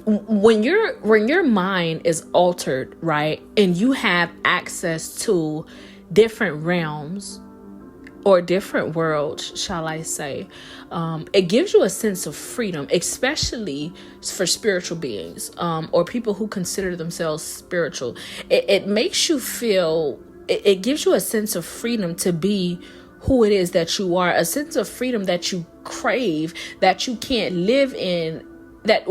when your mind is altered, right, and you have access to different realms or different worlds, shall I say, it gives you a sense of freedom, especially for spiritual beings, or people who consider themselves spiritual. It makes you feel, it gives you a sense of freedom to be who it is that you are, a sense of freedom that you crave, that you can't live in, that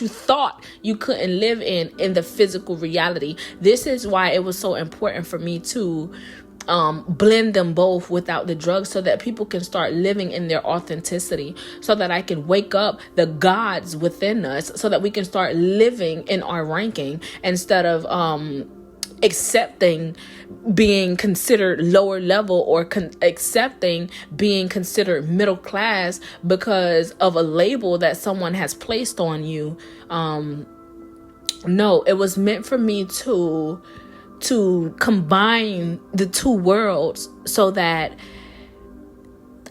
you thought you couldn't live in the physical reality. This is why it was so important for me to blend them both without the drugs, so that people can start living in their authenticity, so that I can wake up the gods within us, so that we can start living in our ranking instead of accepting being considered lower level, or accepting being considered middle class because of a label that someone has placed on you. No, it was meant for me to combine the two worlds, so that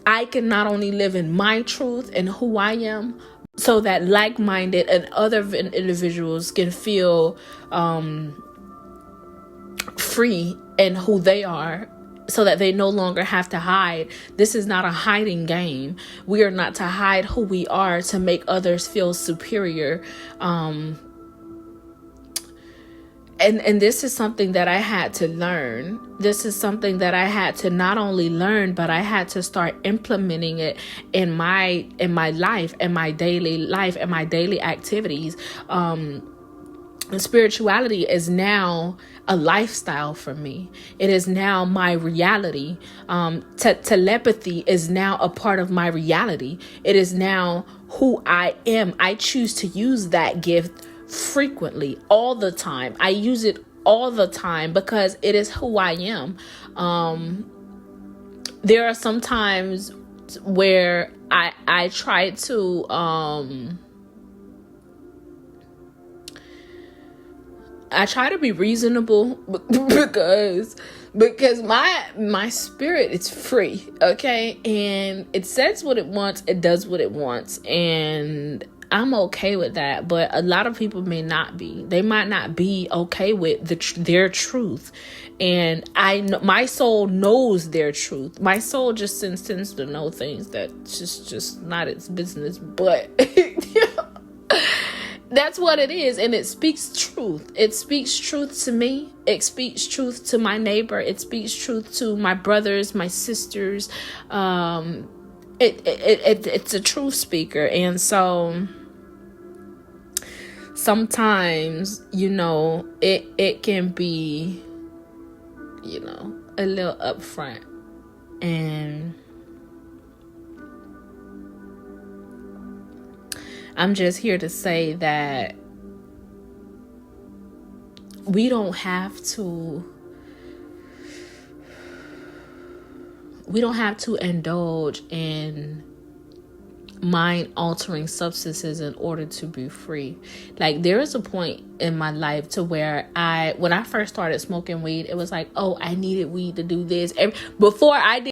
I can not only live in my truth and who I am, so that like-minded and other individuals can feel free in who they are, so that they no longer have to hide. This is not a hiding game. We are not to hide who we are to make others feel superior. And this is something that I had to learn. This is something that I had to not only learn, but I had to start implementing it in my life, in my daily life, in my daily activities. Spirituality is now a lifestyle for me. It is now my reality. Telepathy is now a part of my reality. It is now who I am. I choose to use that gift frequently, all the time. I use it all the time because it is who I am. There are some times where I try to be reasonable because my spirit is free, okay? And it says what it wants, it does what it wants, and I'm okay with that. But a lot of people may not be. They might not be okay with their truth. And I know my soul knows their truth. My soul just tends to know things that just not its business. But that's what it is. And it speaks truth. It speaks truth to me. It speaks truth to my neighbor. It speaks truth to my brothers, my sisters. It's a truth speaker. And so sometimes, it can be, a little upfront. And I'm just here to say that we don't have to indulge in mind altering substances in order to be free. Like, there is a point in my life to where when I first started smoking weed, it was like, oh, I needed weed to do this. And before I did